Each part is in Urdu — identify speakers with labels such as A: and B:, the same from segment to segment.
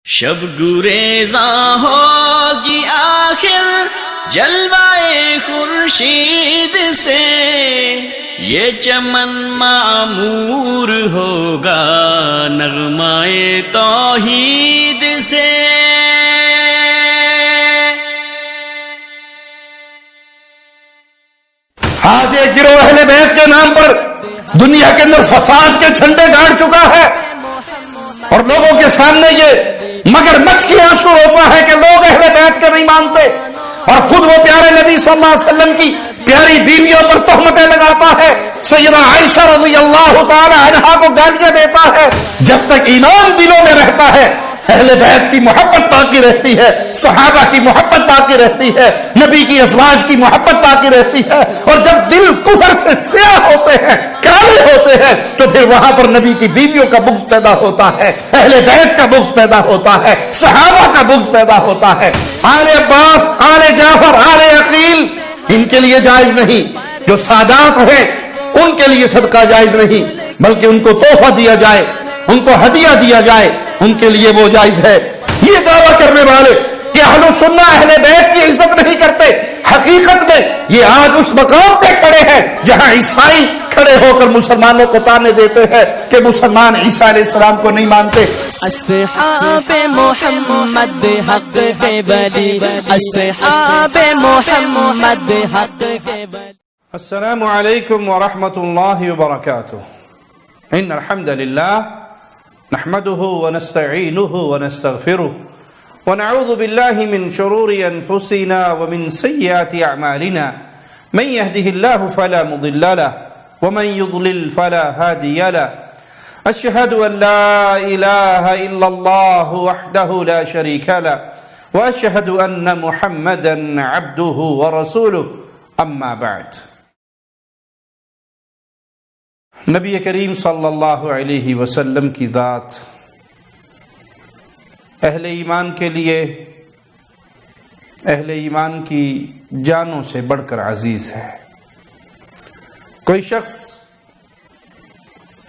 A: شب گریزاں ہوگی آخر جلوائے خورشید سے، یہ چمن معمور ہوگا نغمائے توحید سے۔
B: آج ایک گروہ اہل بیت کے نام پر دنیا کے اندر فساد کے جھنڈے گاڑ چکا ہے، اور لوگوں کے سامنے یہ مگر مچھ کی آنسو روتا ہے کہ لوگ اہل بیت کے نہیں مانتے، اور خود وہ پیارے نبی صلی اللہ علیہ وسلم کی پیاری بیویوں پر تہمتیں لگاتا ہے، سیدہ عائشہ رضی اللہ تعالی عنہا کو گالیاں دیتا ہے۔ جب تک ایمان دلوں میں رہتا ہے اہل بیت کی محبت باقی رہتی ہے، صحابہ کی محبت باقی رہتی ہے، نبی کی ازواج کی محبت باقی رہتی ہے، اور جب دل کفر سے سیاہ ہوتے ہیں، کالے ہوتے ہیں، تو پھر وہاں پر نبی کی بیویوں کا بغض پیدا ہوتا ہے، اہل بیت کا بغض پیدا ہوتا ہے، صحابہ کا بغض پیدا ہوتا ہے۔ آل عباس، آل جعفر، آل عقیل ان کے لیے جائز نہیں، جو سادات ہیں ان کے لیے صدقہ جائز نہیں، بلکہ ان کو تحفہ دیا جائے، ان کو ہدیہ دیا جائے، ان کے لیے وہ جائز ہے۔ یہ دعویٰ کرنے والے کہ اہل سنہ اہل بیت کی عزت نہیں کرتے، حقیقت میں یہ آج اس مقام پہ کھڑے ہیں جہاں عیسائی کھڑے ہو کر مسلمانوں کو تانے دیتے ہیں کہ مسلمان عیسیٰ علیہ السلام کو نہیں مانتے۔
C: اصحاب محمد حق کے ولی، اصحاب محمد حق کے ولی۔
B: السلام علیکم ورحمۃ اللہ وبرکاتہ۔ ان الحمد للہ نحمده ونستعینه ونستغفره ونعوذ بالله من شرور انفسنا ومن سیئات اعمالنا، من يهده الله فلا مضل له ومن يضلل فلا هادي له، اشهد ان لا اله الا الله وحده لا شريك له واشهد ان محمدا عبده ورسوله، اما بعد۔ نبی کریم صلی اللہ علیہ وسلم کی ذات اہل ایمان کے لیے اہل ایمان کی جانوں سے بڑھ کر عزیز ہے۔ کوئی شخص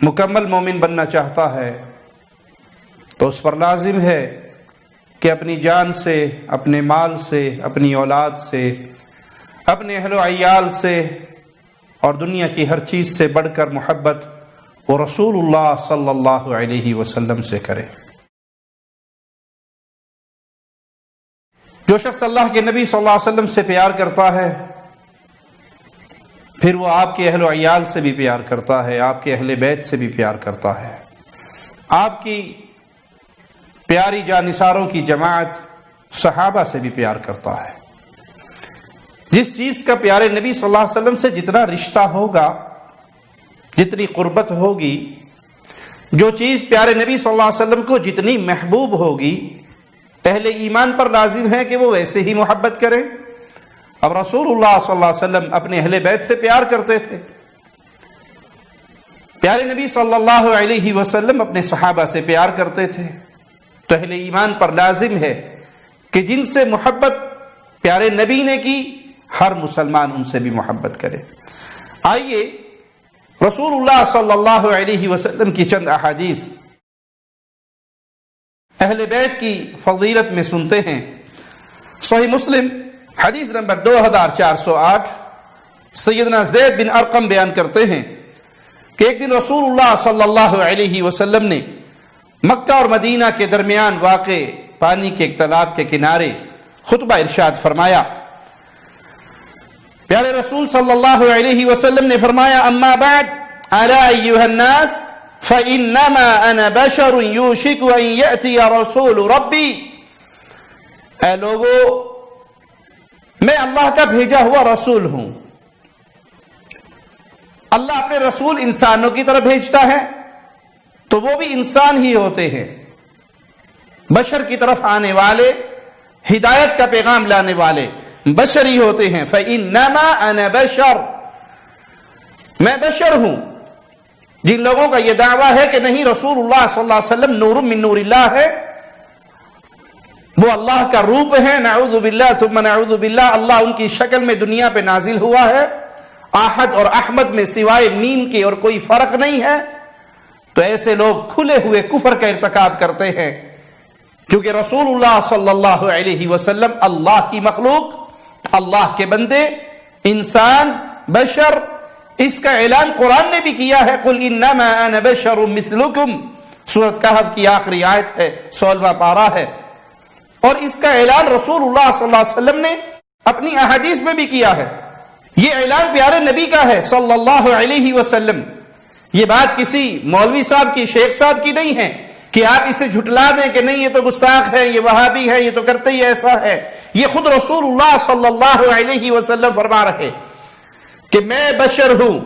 B: مکمل مومن بننا چاہتا ہے تو اس پر لازم ہے کہ اپنی جان سے، اپنے مال سے، اپنی اولاد سے، اپنے اہل و عیال سے اور دنیا کی ہر چیز سے بڑھ کر محبت وہ رسول اللہ صلی اللہ علیہ وسلم سے کرے۔ جو شخص اللہ کے نبی صلی اللہ علیہ وسلم سے پیار کرتا ہے، پھر وہ آپ کے اہل و عیال سے بھی پیار کرتا ہے، آپ کے اہل بیت سے بھی پیار کرتا ہے، آپ کی پیاری جانثاروں کی جماعت صحابہ سے بھی پیار کرتا ہے۔ جس چیز کا پیارے نبی صلی اللہ علیہ وسلم سے جتنا رشتہ ہوگا، جتنی قربت ہوگی، جو چیز پیارے نبی صلی اللہ علیہ وسلم کو جتنی محبوب ہوگی، اہل ایمان پر لازم ہے کہ وہ ویسے ہی محبت کریں۔ اب رسول اللہ صلی اللہ علیہ وسلم اپنے اہل بیت سے پیار کرتے تھے، پیارے نبی صلی اللہ علیہ وسلم اپنے صحابہ سے پیار کرتے تھے، تو اہل ایمان پر لازم ہے کہ جن سے محبت پیارے نبی نے کی، ہر مسلمان ان سے بھی محبت کرے۔ آئیے رسول اللہ صلی اللہ علیہ وسلم کی چند احادیث اہل بیت کی فضیلت میں سنتے ہیں۔ صحیح مسلم حدیث نمبر 2408، سیدنا زید بن ارقم بیان کرتے ہیں کہ ایک دن رسول اللہ صلی اللہ علیہ وسلم نے مکہ اور مدینہ کے درمیان واقع پانی کے ایک تالاب کے کنارے خطبہ ارشاد فرمایا۔ پیارے رسول صلی اللہ علیہ وسلم نے فرمایا، اما بعد الا ایھا الناس فانما انا بشر یوشک ان یأتی رسول ربی، اے لوگو میں اللہ کا بھیجا ہوا رسول ہوں۔ اللہ اپنے رسول انسانوں کی طرف بھیجتا ہے تو وہ بھی انسان ہی ہوتے ہیں، بشر کی طرف آنے والے، ہدایت کا پیغام لانے والے بشر ہی ہوتے ہیں۔ فَإِنَّمَا أَنَا بَشَرٌ، میں بشر ہوں۔ جن لوگوں کا یہ دعویٰ ہے کہ نہیں رسول اللہ صلی اللہ علیہ وسلم نور من نور اللہ ہے، وہ اللہ کا روپ ہے، نعوذ باللہ ثم نعوذ باللہ، اللہ ان کی شکل میں دنیا پہ نازل ہوا ہے، احد اور احمد میں سوائے میم کے اور کوئی فرق نہیں ہے، تو ایسے لوگ کھلے ہوئے کفر کا ارتکاب کرتے ہیں کیونکہ رسول اللہ صلی اللہ علیہ وسلم اللہ کی مخلوق، اللہ کے بندے، انسان، بشر، اس کا اعلان قرآن نے بھی کیا ہے، قل انما انا بشر مثلکم، سورۃ کہف کی آخری آیت ہے، 16واں پارہ ہے، اور اس کا اعلان رسول اللہ صلی اللہ علیہ وسلم نے اپنی احادیث میں بھی کیا ہے۔ یہ اعلان پیارے نبی کا ہے صلی اللہ علیہ وسلم۔ یہ بات کسی مولوی صاحب کی، شیخ صاحب کی نہیں ہے کہ آپ اسے جھٹلا دیں کہ نہیں یہ تو گستاخ ہے، یہ وہابی ہے، یہ تو کرتے ہی ایسا ہے۔ یہ خود رسول اللہ صلی اللہ علیہ وسلم فرما رہے کہ میں بشر ہوں،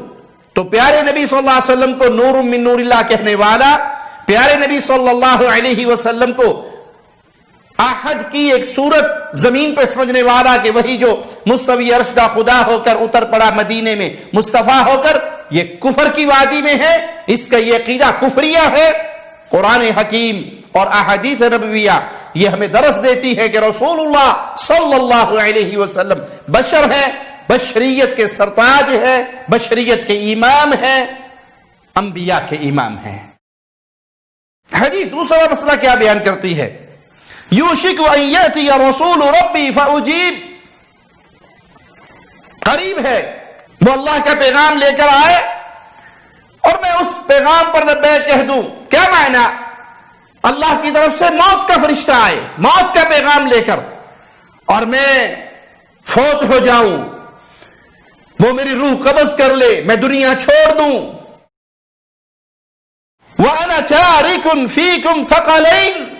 B: تو پیارے نبی صلی اللہ علیہ وسلم کو نور من نور اللہ کہنے والا، پیارے نبی صلی اللہ علیہ وسلم کو احد کی ایک صورت زمین پہ سمجھنے والا کہ وہی جو مستوی عرشدہ خدا ہو کر اتر پڑا مدینے میں مصطفیٰ ہو کر، یہ کفر کی وادی میں ہے، اس کا یہ عقیدہ کفریہ ہے۔ قرآن حکیم اور احادیث نبویہ یہ ہمیں درس دیتی ہے کہ رسول اللہ صلی اللہ علیہ وسلم بشر ہے، بشریت کے سرتاج ہے، بشریت کے امام ہے، انبیاء کے امام ہے۔ حدیث دوسرا مسئلہ کیا بیان کرتی ہے؟ یوشک ان یأتی رسول ربی فاجیب، قریب ہے وہ اللہ کا پیغام لے کر آئے اور میں اس پیغام پر لبیک کہہ دوں۔ کیا معنی؟ اللہ کی طرف سے موت کا فرشتہ آئے موت کا پیغام لے کر، اور میں فوت ہو جاؤں، وہ میری روح قبض کر لے، میں دنیا چھوڑ دوں۔ وَأَنَا تَارِكٌ فِيكُمْ ثَقَلَيْنِ،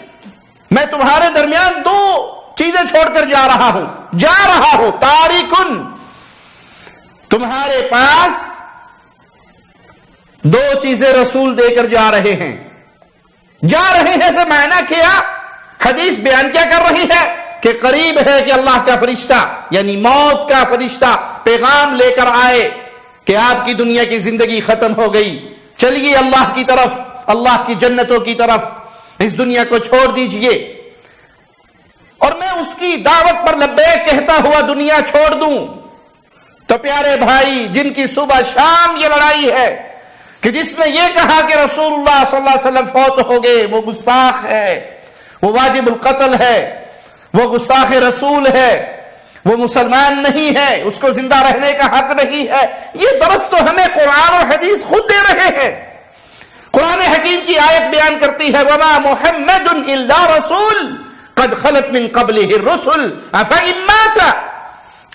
B: میں تمہارے درمیان دو چیزیں چھوڑ کر جا رہا ہوں، تارکن، تمہارے پاس دو چیزیں رسول دے کر جا رہے ہیں سے معنی کیا؟ حدیث بیان کیا کر رہی ہے کہ قریب ہے کہ اللہ کا فرشتہ یعنی موت کا فرشتہ پیغام لے کر آئے کہ آپ کی دنیا کی زندگی ختم ہو گئی، چلیے اللہ کی طرف، اللہ کی جنتوں کی طرف، اس دنیا کو چھوڑ دیجئے، اور میں اس کی دعوت پر لبیک کہتا ہوا دنیا چھوڑ دوں۔ تو پیارے بھائی، جن کی صبح شام یہ لڑائی ہے کہ جس نے یہ کہا کہ رسول اللہ صلی اللہ علیہ وسلم فوت ہو گئے، وہ گستاخ ہے، وہ واجب القتل ہے، وہ گستاخ رسول ہے، وہ مسلمان نہیں ہے، اس کو زندہ رہنے کا حق نہیں ہے، یہ درس تو ہمیں قرآن اور حدیث خود دے رہے ہیں۔ قرآن حکیم کی آیت بیان کرتی ہے وَمَا مُحَمَّدٌ إِلَّا رَسُولٌ قَدْ خَلَتْ مِن قَبْلِهِ الرُّسُلُ أَفَإِن مَاتَ،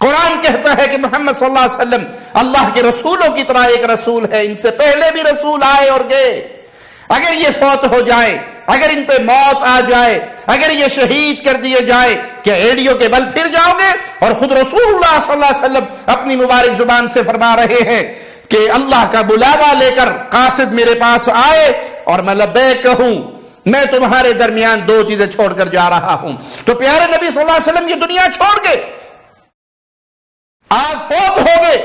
B: قرآن کہتا ہے کہ محمد صلی اللہ علیہ وسلم اللہ کے رسولوں کی طرح ایک رسول ہے، ان سے پہلے بھی رسول آئے اور گئے، اگر یہ فوت ہو جائے، اگر ان پہ موت آ جائے، اگر یہ شہید کر دیے جائے، کیا ایڑیوں کے بل پھر جاؤ گے؟ اور خود رسول اللہ صلی اللہ علیہ وسلم اپنی مبارک زبان سے فرما رہے ہیں کہ اللہ کا بلاوا لے کر قاصد میرے پاس آئے اور میں لبیک کہوں، میں تمہارے درمیان دو چیزیں چھوڑ کر جا رہا ہوں۔ تو پیارے نبی صلی اللہ علیہ وسلم یہ دنیا چھوڑ گئے، آپ فوت ہو گئے،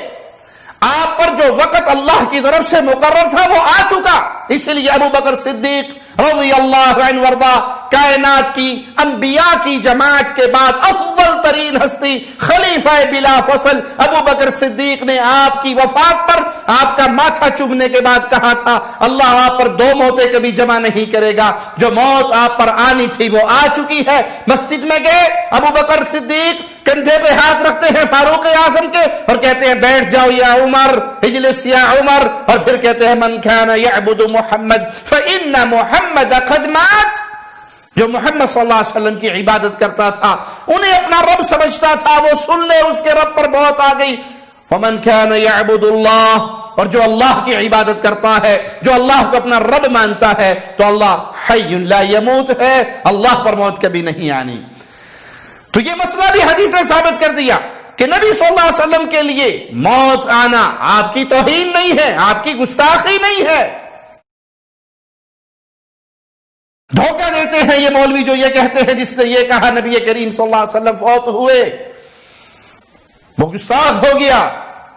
B: آپ پر جو وقت اللہ کی طرف سے مقرر تھا وہ آ چکا، اس لیے ابو بکر صدیق رضی اللہ عنہ وارضا کائنات کی انبیاء کی جماعت کے بعد افضل ترین ہستی خلیفہ بلا فصل ابو بکر صدیق نے آپ کی وفات پر آپ کا ماتھا چومنے کے بعد کہا تھا اللہ آپ پر دو موتیں کبھی جمع نہیں کرے گا، جو موت آپ پر آنی تھی وہ آ چکی ہے۔ مسجد میں گئے، ابو بکر صدیق کندھے پہ ہاتھ رکھتے ہیں فاروق اعظم کے اور کہتے ہیں بیٹھ جاؤ یا عمر، اجلس یا عمر، اور پھر کہتے ہیں من کان یعبد محمد فإن محمد قد مات، جو محمد صلی اللہ علیہ وسلم کی عبادت کرتا تھا، انہیں اپنا رب سمجھتا تھا، وہ سن لے اس کے رب پر بہت آ گئی۔ ومن کان یعبد اللہ، اور جو اللہ کی عبادت کرتا ہے، جو اللہ کو اپنا رب مانتا ہے، تو اللہ حی لا یموت ہے، اللہ پر موت کبھی نہیں آنی۔ تو یہ مسئلہ بھی حدیث نے ثابت کر دیا کہ نبی صلی اللہ علیہ وسلم کے لیے موت آنا آپ کی توہین نہیں ہے، آپ کی گستاخی نہیں ہے۔ دھوکہ دیتے ہیں یہ مولوی جو یہ کہتے ہیں جس نے یہ کہا نبی کریم صلی اللہ علیہ وسلم فوت ہوئے وہ گستاخ ہو گیا۔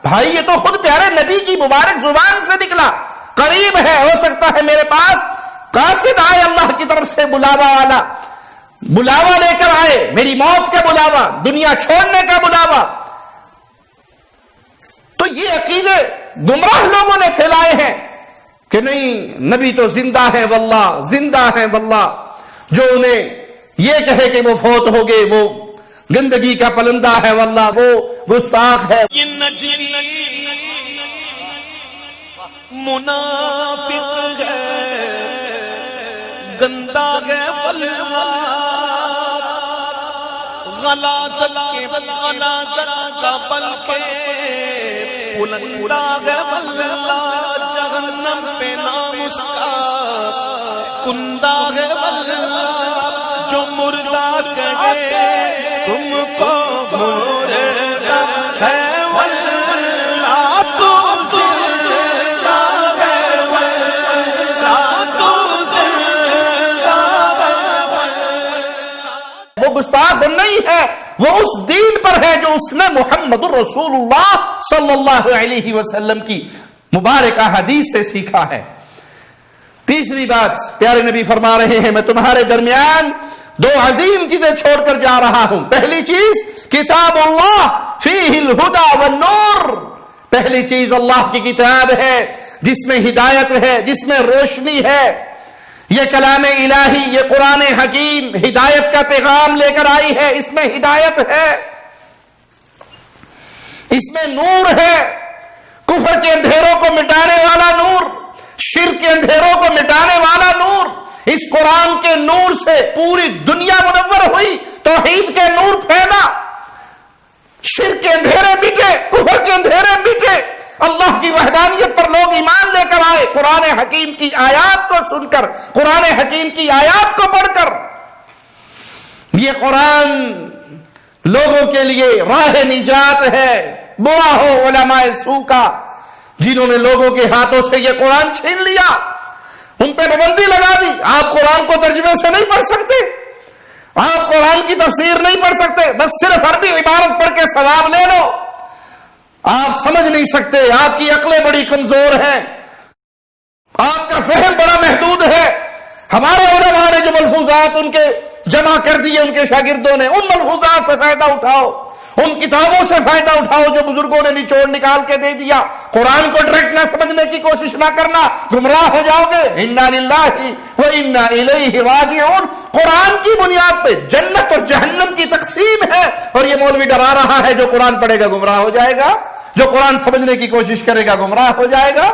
B: بھائی یہ تو خود پیارے نبی کی مبارک زبان سے نکلا، قریب ہے، ہو سکتا ہے میرے پاس قاصد آئے اللہ کی طرف سے بلاوا والا، بلاوا لے کر آئے، میری موت کا بلاوا، دنیا چھوڑنے کا بلاوا۔ تو یہ عقیدے گمراہ لوگوں نے پھیلائے ہیں کہ نہیں نبی تو زندہ ہے واللہ، زندہ ہے واللہ، جو انہیں یہ کہے کہ وہ فوت ہو گئے، وہ گندگی کا پلندہ ہے، واللہ وہ گستاخ ہے.
A: یہ نجمی منافق ہے، گندا ہے غلاظت کا بلکہ بلندہ ہے واللہ، جہنم پہ نام اس کا کندہ ہے واللہ، جو مردہ کہے تم کو مردہ ہے واللہ، تو زندہ ہے واللہ، تو زندہ ہے واللہ.
B: وہ گستاخ نہیں ہے، وہ اس دین پر ہے جو اس نے محمد الرسول اللہ صلی اللہ علیہ وسلم کی مبارکہ حدیث سے سیکھا ہے. تیسری بات پیارے نبی فرما رہے ہیں، میں تمہارے درمیان دو عظیم چیزیں چھوڑ کر جا رہا ہوں. پہلی چیز کتاب اللہ فیہ الہدی والنور، پہلی چیز اللہ کی کتاب ہے جس میں ہدایت ہے، جس میں روشنی ہے. یہ کلام الہی، یہ قرآن حکیم ہدایت کا پیغام لے کر آئی ہے، اس میں ہدایت ہے، اس میں نور ہے، کفر کے اندھیروں کو مٹانے والا نور، شرک کے اندھیروں کو مٹانے والا نور. اس قرآن کے نور سے پوری دنیا منور ہوئی، توحید کے نور پھیلا، شرک کے اندھیرے مٹے، کفر کے اندھیرے مٹے، اللہ کی وحدانیت پر لوگ ایمان لے کر آئے قرآن حکیم کی آیات کو سن کر، قرآن حکیم کی آیات کو پڑھ کر. یہ قرآن لوگوں کے لیے راہ نجات ہے. برا ہو علماء سو کا جنہوں نے لوگوں کے ہاتھوں سے یہ قرآن چھین لیا، ان پہ پابندی لگا دی. آپ قرآن کو ترجمے سے نہیں پڑھ سکتے، آپ قرآن کی تفسیر نہیں پڑھ سکتے، بس صرف عربی عبارت پڑھ کے ثواب لے لو. آپ سمجھ نہیں سکتے، آپ کی عقلیں بڑی کمزور ہیں، آپ کا فہم بڑا محدود ہے. ہمارے علماء نے جو ملفوظات ان کے جمع کر دیے ان کے شاگردوں نے، ان ملفوظات سے فائدہ اٹھاؤ، ان کتابوں سے فائدہ اٹھاؤ جو بزرگوں نے نچوڑ نکال کے دے دیا. قرآن کو ڈائریکٹ نہ سمجھنے کی کوشش نہ کرنا، گمراہ ہو جاؤ گے. انا للہ و انا الیہ راجعون. قرآن کی بنیاد پہ جنت اور جہنم کی تقسیم ہے، اور یہ مولوی ڈرا رہا ہے جو قرآن پڑھے گا گمراہ ہو جائے گا، جو قرآن سمجھنے کی کوشش کرے گا گمراہ ہو جائے گا.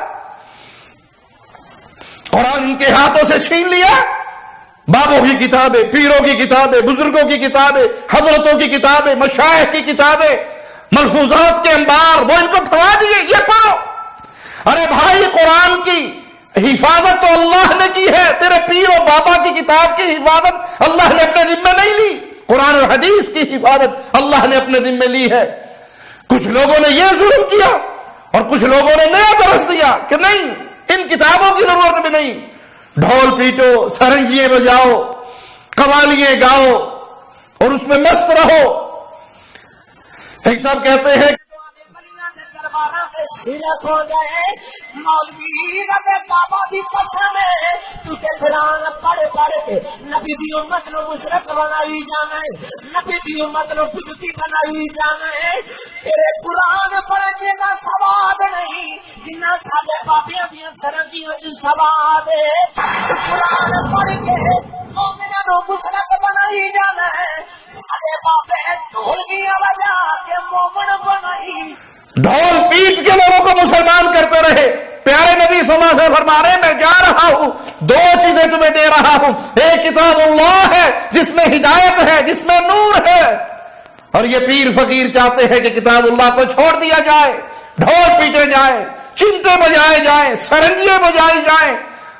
B: قرآن ان کے ہاتھوں سے چھین لیا. بابوں کی کتابیں، پیروں کی کتابیں، بزرگوں کی کتابیں، حضرتوں کی کتابیں، مشائخ کی کتابیں، ملفوظات کے انبار وہ ان کو تھما دیے، یہ پڑھو. ارے بھائی، قرآن کی حفاظت تو اللہ نے کی ہے، تیرے پیر و بابا کی کتاب کی حفاظت اللہ نے اپنے ذمہ نہیں لی. قرآن اور حدیث کی حفاظت اللہ نے اپنے ذمہ لی ہے. کچھ لوگوں نے یہ ظلم کیا اور کچھ لوگوں نے نیا درس دیا کہ نہیں، ان کتابوں کی ضرورت بھی نہیں، ڈھول پیٹو، سرنگیے بجاؤ، قوالیے گاؤ اور اس میں مست رہو. ایک صاحب کہتے ہیں
D: مولوی بابا کی قسم ہے تجھے قرآن پڑھ پڑھ کے نبی دی امت نو مشرک بنائی جانا ہے، نبی دی امت نو بدعتی بنائی جانا ہے. تیرے قرآن پڑھنے کا ثواب نہیں جنہ ساڈے بابیاں دیاں سرنگیاں دی ثواب ہے. قرآن پڑھ کے مومناں نو مشرک بنائی جانا ہے، ساڈے بابے ڈھولکیاں بجا کے مومن بنائی.
B: ڈھول پیٹ کے لوگوں کو مسلمان کرتے رہے. پیارے نبی صلی اللہ علیہ وسلم فرما رہے ہیں میں جا رہا ہوں، دو چیزیں تمہیں دے رہا ہوں. ایک کتاب اللہ ہے جس میں ہدایت ہے، جس میں نور ہے، اور یہ پیر فقیر چاہتے ہیں کہ کتاب اللہ کو چھوڑ دیا جائے، ڈھول پیٹے جائیں، چمٹے بجائے جائیں، سرنگیاں بجائی جائیں،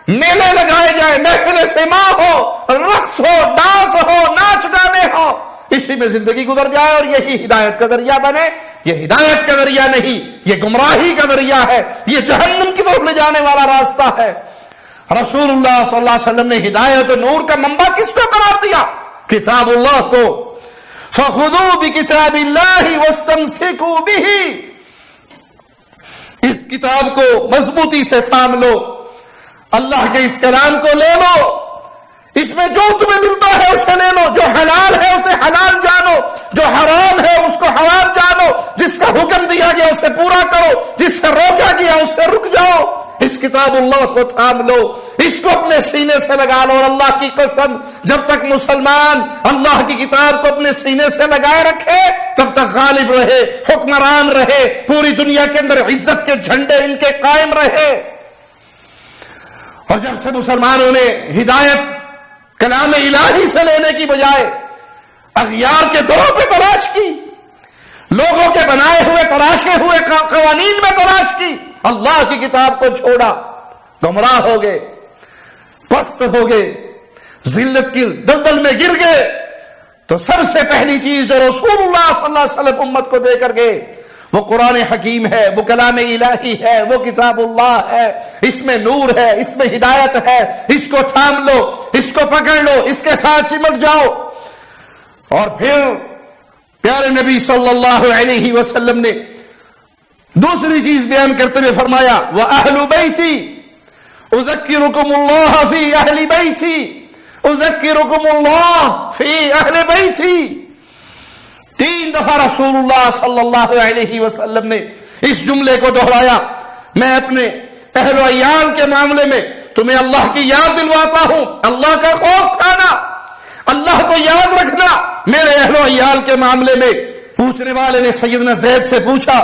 B: میلے لگائے جائیں، محفل سما ہو، رقص ہو، ڈانس ہو، ناچ گانے ہو، اسی میں زندگی گزر جائے اور یہی ہدایت کا ذریعہ بنے. یہ ہدایت کا ذریعہ نہیں، یہ گمراہی کا ذریعہ ہے، یہ جہنم کی طرف لے جانے والا راستہ ہے. رسول اللہ صلی اللہ علیہ وسلم نے ہدایت و نور کا منبع کس کو قرار دیا؟ کتاب اللہ کو. فَخُذُوا بِكِتَابِ اللَّهِ وَاسْتَمْسِكُوا بِهِ. اس کتاب کو مضبوطی سے تھام لو، اللہ کے اس کلام کو لے لو، اس میں جو تمہیں ملتا ہے اسے لے لو، جو حلال ہے اسے حلال جانو، جو حرام ہے اس کو حرام جانو، جس کا حکم دیا گیا اسے پورا کرو، جس سے روکا گیا اس سے رک جاؤ. اس کتاب اللہ کو تھام لو، اس کو اپنے سینے سے لگا لو، اور اللہ کی قسم جب تک مسلمان اللہ کی کتاب کو اپنے سینے سے لگائے رکھے تب تک غالب رہے، حکمران رہے، پوری دنیا کے اندر عزت کے جھنڈے ان کے قائم رہے۔ اور جب سے مسلمانوں نے ہدایت کلام الہی سے لینے کی بجائے اغیار کے دوروں پہ تلاش کی، لوگوں کے بنائے ہوئے تراشے ہوئے قوانین میں تلاش کی، اللہ کی کتاب کو چھوڑا، گمراہ ہو گئے، پست ہو گئے، ذلت کی دلدل میں گر گئے۔ تو سب سے پہلی چیز جو رسول اللہ صلی اللہ علیہ وسلم امت کو دے کر گئے وہ قرآن حکیم ہے، وہ کلام الہی ہے، وہ کتاب اللہ ہے، اس میں نور ہے، اس میں ہدایت ہے، اس کو تھام لو، اس کو پکڑ لو، اس کے ساتھ چمٹ جاؤ۔ اور پھر پیارے نبی صلی اللہ علیہ وسلم نے دوسری چیز بیان کرتے ہوئے فرمایا وَأَهْلُ بَيْتِي أُذَكِّرُكُمُ اللَّهَ فِي أَهْلِ بَيْتِي أُذَكِّرُكُمُ اللَّهَ فِي أَهْلِ بَيْتِي۔ 3 دفعہ رسول اللہ صلی اللہ علیہ وسلم نے اس جملے کو دہرایا، میں اپنے اہل و عیال کے معاملے میں تمہیں اللہ کی یاد دلواتا ہوں، اللہ کا خوف کھانا، اللہ کو یاد رکھنا میرے اہل و عیال کے معاملے میں۔ پوچھنے والے نے سیدنا زید سے پوچھا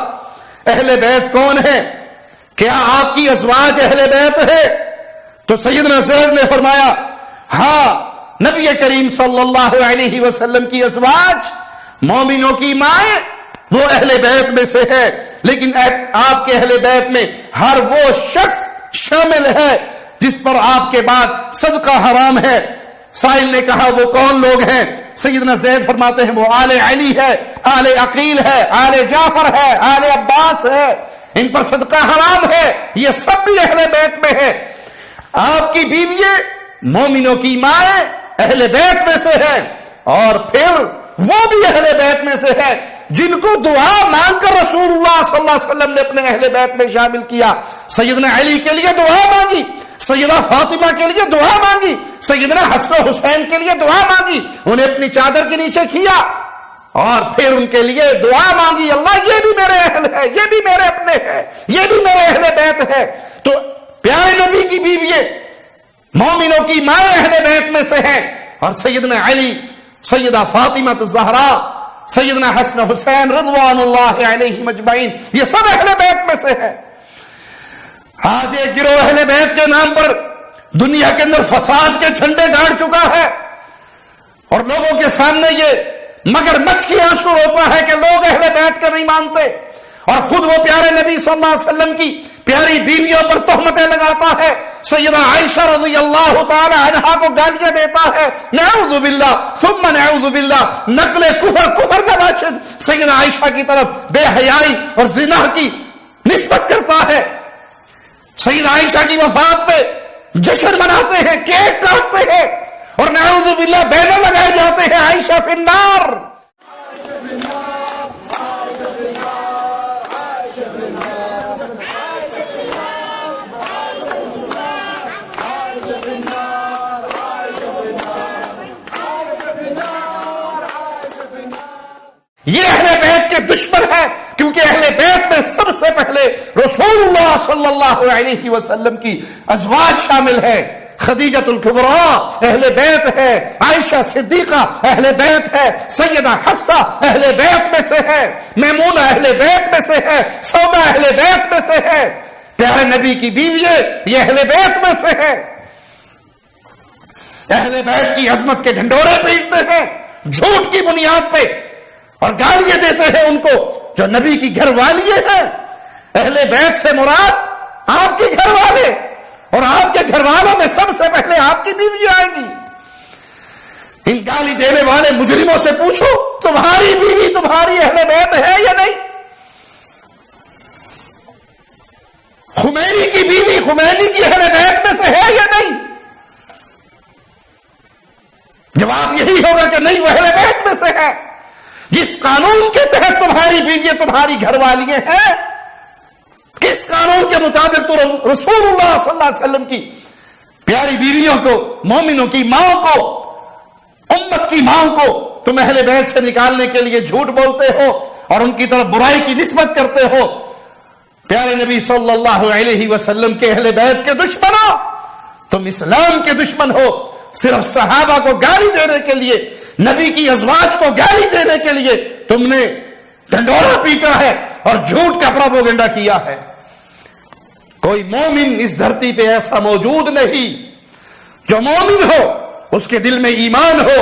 B: اہل بیت کون ہے؟ کیا آپ کی ازواج اہل بیت ہے؟ تو سیدنا زید نے فرمایا ہاں، نبی کریم صلی اللہ علیہ وسلم کی ازواج مومنوں کی مائیں وہ اہل بیت میں سے ہے، لیکن آپ کے اہل بیت میں ہر وہ شخص شامل ہے جس پر آپ کے بعد صدقہ حرام ہے۔ سائل نے کہا وہ کون لوگ ہیں؟ سیدنا زید فرماتے ہیں وہ آل علی ہے، آل عقیل ہے، آل جعفر ہے، آل عباس ہے، ان پر صدقہ حرام ہے، یہ سب بھی اہل بیت میں ہے۔ آپ کی بیوییں مومنوں کی مائیں اہل بیت میں سے ہے، اور پھر وہ بھی اہل بیت میں سے ہے جن کو دعا مانگ کر رسول اللہ صلی اللہ علیہ وسلم نے اپنے اہل بیت میں شامل کیا۔ سیدنا علی کے لیے دعا مانگی، سیدہ فاطمہ کے لیے دعا مانگی، سیدنا حسن و حسین کے لیے دعا مانگی، انہیں اپنی چادر کے نیچے کیا اور پھر ان کے لیے دعا مانگی اللہ یہ بھی میرے اہل ہے، یہ بھی میرے اپنے ہے، یہ بھی میرے اہل بیت ہے۔ تو پیارے نبی کی بیوییں مومنوں کی مائیں اہل بیت میں سے ہیں، اور سیدنا علی، سیدہ فاطمہ الزہرا، سیدنا حسن حسین رضوان اللہ علیہم اجمعین یہ سب اہل بیت میں سے ہیں۔ آج ایک گروہ اہل بیت کے نام پر دنیا کے اندر فساد کے جھنڈے گاڑ چکا ہے، اور لوگوں کے سامنے یہ مگر مچھ کی آنسو روتا ہے کہ لوگ اہل بیت کے نہیں مانتے، اور خود وہ پیارے نبی صلی اللہ علیہ وسلم کی پیاری بیویوں پر تہمتیں لگاتا ہے، سیدہ عائشہ رضی اللہ تعالی عنہا کو گالیاں دیتا ہے، نعوذ باللہ ثم نعوذ باللہ، نقل کفر کا باشد سیدہ عائشہ کی طرف بے حیائی اور زنا کی نسبت کرتا ہے۔ سیدہ عائشہ کی وفات پہ جشن مناتے ہیں، کیک کاٹتے ہیں، اور نعوذ باللہ بینر لگائے جاتے ہیں عائشہ فی النار۔ یہ اہل بیت کے دشمن ہے، کیونکہ اہل بیت میں سب سے پہلے رسول اللہ صلی اللہ علیہ وسلم کی ازواج شامل ہے۔ خدیجہ الکبریٰ اہل بیت ہے، عائشہ صدیقہ اہل بیت ہے، سیدہ حفصہ اہل بیت میں سے ہے، میمونہ اہل بیت میں سے ہے، سودا اہل بیت میں سے ہے، پیارے نبی کی بیوییں یہ اہل بیت میں سے ہے۔ اہل بیت کی عظمت کے ڈھنڈورے پیٹتے ہیں جھوٹ کی بنیاد پہ، اور گالیاں دیتے ہیں ان کو جو نبی کی گھر والی ہیں۔ اہل بیت سے مراد آپ کے گھر والے، اور آپ کے گھر والوں میں سب سے پہلے آپ کی بیوی آئیں گی۔ ان گالی دینے والے مجرموں سے پوچھو تمہاری بیوی تمہاری اہل بیت ہے یا نہیں؟ خمینی کی بیوی خمینی کی اہل بیت میں سے ہے یا نہیں؟ جواب یہی ہوگا کہ نہیں، وہ اہل بیت میں سے ہے۔ جس قانون کے تحت تمہاری بیویاں تمہاری گھر والیاں ہیں، کس قانون کے مطابق تو رسول اللہ صلی اللہ علیہ وسلم کی پیاری بیویوں کو، مومنوں کی ماں کو، امت کی ماں کو تم اہل بیت سے نکالنے کے لیے جھوٹ بولتے ہو اور ان کی طرف برائی کی نسبت کرتے ہو؟ پیارے نبی صلی اللہ علیہ وسلم کے اہل بیت کے دشمنوں، تم اسلام کے دشمن ہو، صرف صحابہ کو گالی دینے کے لیے، نبی کی ازواج کو گالی دینے کے لیے تم نے ڈنڈورا پیٹا ہے اور جھوٹ کا پروپیگنڈا کیا ہے۔ کوئی مومن اس دھرتی پہ ایسا موجود نہیں، جو مومن ہو اس کے دل میں ایمان ہو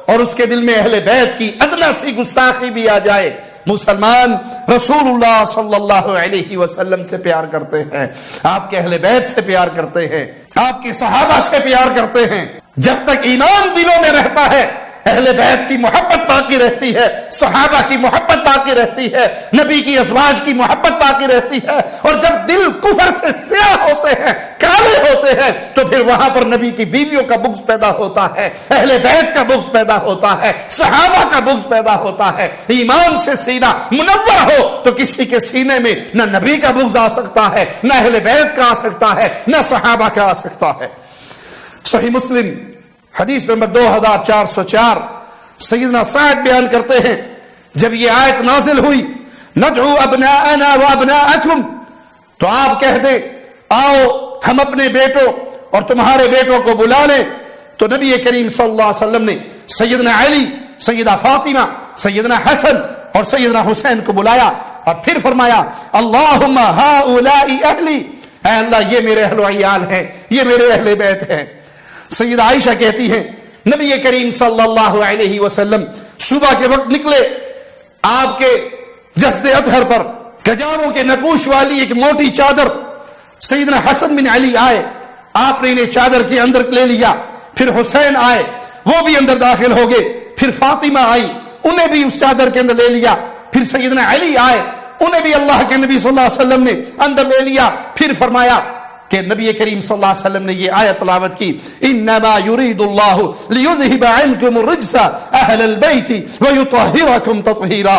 B: اور اس کے دل میں اہل بیت کی ادنا سی گستاخی بھی آ جائے۔ مسلمان رسول اللہ صلی اللہ علیہ وسلم سے پیار کرتے ہیں، آپ کے اہل بیت سے پیار کرتے ہیں، آپ کے صحابہ سے پیار کرتے ہیں۔ جب تک ایمان دلوں میں رہتا ہے اہل بیت کی محبت باقی رہتی ہے، صحابہ کی محبت باقی رہتی ہے، نبی کی ازواج کی محبت باقی رہتی ہے۔ اور جب دل کفر سے سیاہ ہوتے ہیں، کالے ہوتے ہیں، تو پھر وہاں پر نبی کی بیویوں کا بغض پیدا ہوتا ہے، اہل بیت کا بغض پیدا ہوتا ہے، صحابہ کا بغض پیدا ہوتا ہے۔ ایمان سے سینہ منور ہو تو کسی کے سینے میں نہ نبی کا بغض آ سکتا ہے، نہ اہل بیت کا آ سکتا ہے، نہ صحابہ کا آ سکتا ہے۔ صحیح مسلم حدیث نمبر 2404 سیدنا سعد بیان کرتے ہیں، جب یہ آیت نازل ہوئی ندعو ابناءنا وابناءکم، تو آپ کہہ دیں آؤ ہم اپنے بیٹوں اور تمہارے بیٹوں کو بلا لیں، تو نبی کریم صلی اللہ علیہ وسلم نے سیدنا علی، سیدہ فاطمہ، سیدنا حسن اور سیدنا حسین کو بلایا اور پھر فرمایا اللہم ہؤلاء اہلی، اے اللہ یہ میرے اہل و عیال ہیں، یہ میرے اہل بیت ہیں۔ سیدہ عائشہ کہتی ہیں نبی کریم صلی اللہ علیہ وسلم صبح کے وقت نکلے، آپ کے جسد اطہر پر گجاووں کے نقوش والی ایک موٹی چادر، سیدنا حسن بن علی آئے، آپ نے انہیں چادر کے اندر لے لیا، پھر حسین آئے وہ بھی اندر داخل ہو گئے، پھر فاطمہ آئی انہیں بھی اس چادر کے اندر لے لیا، پھر سیدنا علی آئے انہیں بھی اللہ کے نبی صلی اللہ علیہ وسلم نے اندر لے لیا، پھر فرمایا کہ نبی کریم صلی اللہ علیہ وسلم نے یہ آیت تلاوت کی انما یرید اللہ لیذہب عنکم الرجس اہل البیت ویطہرکم تطہیرا،